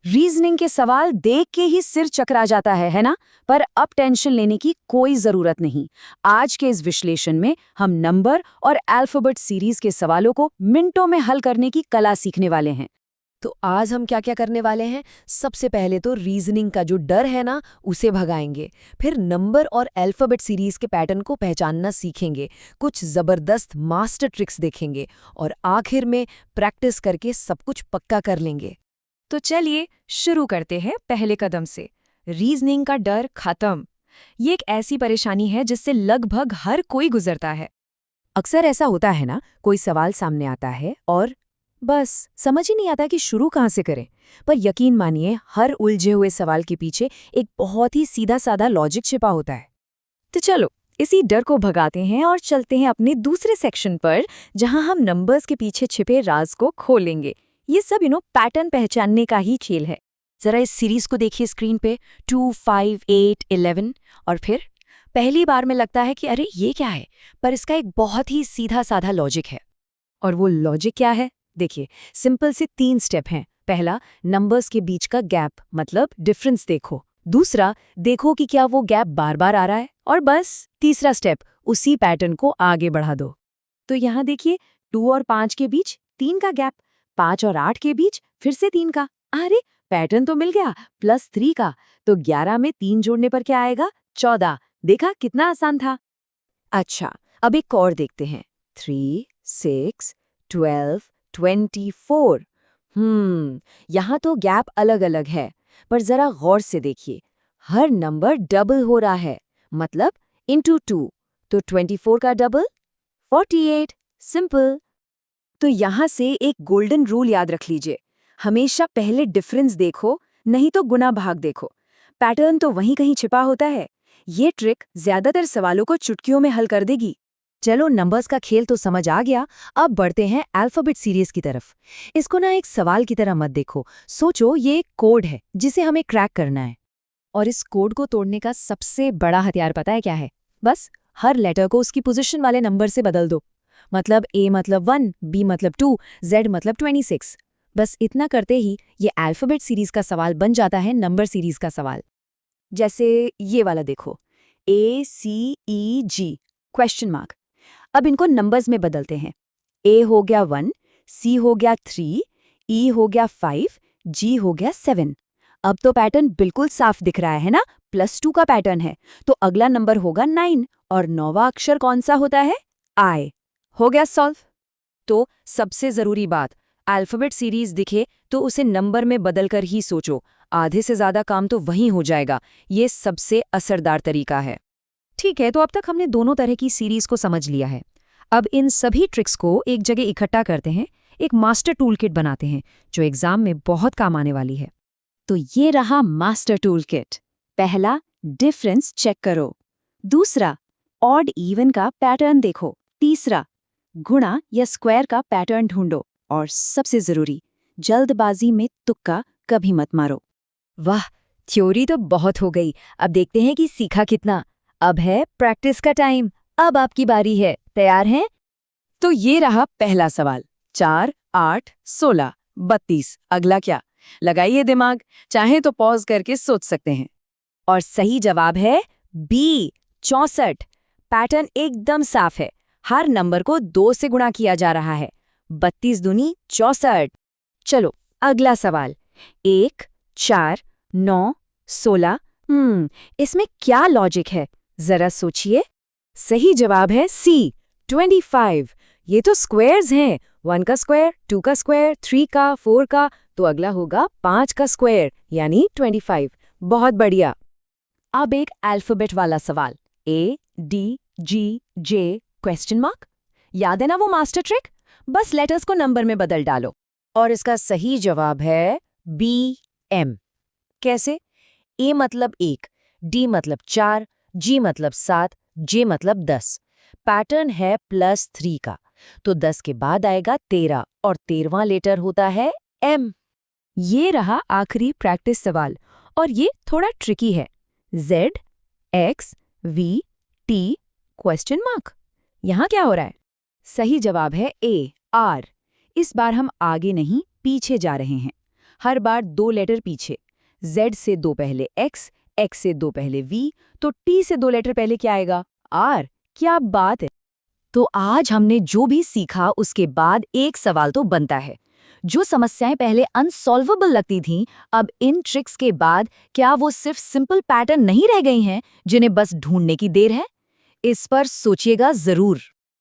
Reasoning के सवाल देख के ही सिर चकरा जाता है ना? पर अब टेंशन लेने की कोई जरूरत नहीं। आज के इस विश्लेषण में हम नंबर और अल्फाबेट सीरीज के सवालों को मिनटों में हल करने की कला सीखने वाले हैं। तो आज हम क्या क्या करने वाले हैं? सबसे पहले तो रीजनिंग का जो डर है ना, उसे भगाएंगे। फिर नंबर और अल्फाबेट सीरीज के पैटर्न को पहचानना सीखेंगे। कुछ जबरदस्त मास्टर ट्रिक्स देखेंगे और आखिर में प्रैक्टिस करके सब कुछ पक्का कर लेंगे। तो चलिए शुरू करते हैं पहले कदम से। रीजनिंग का डर खत्म। ये एक ऐसी परेशानी है जिससे लगभग हर कोई गुजरता है। अक्सर ऐसा होता है ना, कोई सवाल सामने आता है और बस समझ ही नहीं आता कि शुरू कहाँ से करें। पर यकीन मानिए, हर उलझे हुए सवाल के पीछे एक बहुत ही सीधा साधा लॉजिक छिपा होता है। तो चलो इसी डर को भगाते हैं और चलते हैं अपने दूसरे सेक्शन पर, जहां हम नंबर्स के पीछे छिपे राज को खोलेंगे। ये सब पैटर्न पहचानने का ही खेल है। जरा इस सीरीज को देखिए स्क्रीन पे, 2, 5, 8, 11 और फिर पहली बार में लगता है कि अरे ये क्या है, पर इसका एक बहुत ही सीधा साधा लॉजिक है। और वो लॉजिक क्या है? देखिए, सिंपल से 3 स्टेप हैं। पहला, नंबर्स के बीच का गैप मतलब डिफरेंस देखो। दूसरा, देखो कि क्या वो गैप बार बार आ रहा है। और बस तीसरा स्टेप, उसी पैटर्न को आगे बढ़ा दो। तो यहाँ देखिए, 2 और 5 के बीच 3 का गैप, 5 और 8 के बीच फिर से 3 का। अरे पैटर्न तो मिल गया, +3 का। तो 11 में 3 जोड़ने पर क्या आएगा? 14। देखा कितना आसान था। अच्छा, अब एक और देखते हैं। 3, 6, 12, 24। यहाँ तो गैप अलग अलग है, पर जरा गौर से देखिए, हर नंबर डबल हो रहा है, मतलब इंटू 2। तो 24 का डबल 48। सिंपल। तो यहाँ से एक गोल्डन रूल याद रख लीजिए, हमेशा पहले डिफरेंस देखो, नहीं तो गुना भाग देखो। पैटर्न तो वहीं कहीं छिपा होता है। ये ट्रिक ज्यादातर सवालों को चुटकियों में हल कर देगी। चलो, नंबर्स का खेल तो समझ आ गया, अब बढ़ते हैं अल्फाबेट सीरीज की तरफ। इसको एक सवाल की तरह मत देखो, सोचो ये एक कोड है जिसे हमें क्रैक करना है। और इस कोड को तोड़ने का सबसे बड़ा हथियार पता है क्या है? बस हर लेटर को उसकी पोजीशन वाले नंबर से बदल दो। मतलब A मतलब 1, B मतलब 2, Z मतलब 26। बस इतना करते ही ये अल्फाबेट सीरीज का सवाल बन जाता है नंबर सीरीज का सवाल। जैसे ये वाला देखो, ACEG क्वेश्चन मार्क। अब इनको नंबर्स में बदलते हैं। A हो गया 1, C हो गया 3, E हो गया 5, G हो गया 7। अब तो पैटर्न बिल्कुल साफ दिख रहा है ना? +2 का पैटर्न है, तो अगला नंबर होगा 9 और 9वां अक्षर कौन सा होता है? I। हो गया सॉल्व। तो सबसे जरूरी बात, अल्फाबेट सीरीज दिखे तो उसे नंबर में बदलकर ही सोचो। आधे से ज्यादा काम तो वहीं हो जाएगा। ये सबसे असरदार तरीका है। ठीक है, तो अब तक हमने दोनों तरह की सीरीज को समझ लिया है। अब इन सभी ट्रिक्स को एक जगह इकट्ठा करते हैं, एक मास्टर टूल किट बनाते हैं जो एग्जाम में बहुत काम आने वाली है। तो ये रहा मास्टर टूल किट। पहला, डिफरेंस चेक करो। दूसरा, ऑड इवन का पैटर्न देखो। तीसरा, गुणा या स्क्वायर का पैटर्न ढूंढो। और सबसे जरूरी, जल्दबाजी में तुक्का कभी मत मारो। वाह, थ्योरी तो बहुत हो गई। अब देखते हैं कि सीखा कितना। अब है प्रैक्टिस का टाइम। अब आपकी बारी है। तैयार हैं? तो ये रहा पहला सवाल। 4, 8, 16, 32। अगला क्या? लगाइए दिमाग, चाहे तो पॉज करके सोच सकते हैं। और सही जवाब है बी, 64। पैटर्न एकदम साफ है। हर नंबर को 2 से गुणा किया जा रहा है। 32 दूनी 64। चलो अगला सवाल। 1, 4, 9, 16। इसमें क्या लॉजिक है? जरा सोचिए। सही जवाब है सी, 25। ये तो स्क्वायर्स हैं। 1 का स्क्वायर, 2 का स्क्वायर, 3 का, 4 का, तो अगला होगा 5 का स्क्वायर, यानी 25। बहुत बढ़िया। अब एक अल्फाबेट वाला सवाल। A, D, G, J question mark. याद है ना वो मास्टर ट्रिक? बस लेटर्स को नंबर में बदल डालो। और इसका सही जवाब है B, M। कैसे? A मतलब 1, D मतलब 4, G मतलब 7, J मतलब 10। पैटर्न है +3 का, तो 10 के बाद आएगा 13 और 13वां लेटर होता है M। ये रहा आखिरी प्रैक्टिस सवाल, और ये थोड़ा ट्रिकी है। Z, X, V, T question mark. यहाँ क्या हो रहा है? सही जवाब है A, R। इस बार हम आगे नहीं पीछे जा रहे हैं। हर बार 2 लेटर पीछे। Z से 2 पहले X, X से 2 पहले V, तो T से 2 लेटर पहले क्या आएगा? R। क्या बात है! तो आज हमने जो भी सीखा उसके बाद एक सवाल तो बनता है। जो समस्याएं पहले अनसॉल्वेबल लगती थीं, अब इन ट्रिक्स के बाद क्या वो सिर्फ सिंपल पैटर्न नहीं रह गई हैं जिन्हें बस ढूंढने की देर है? इस पर सोचिएगा जरूर।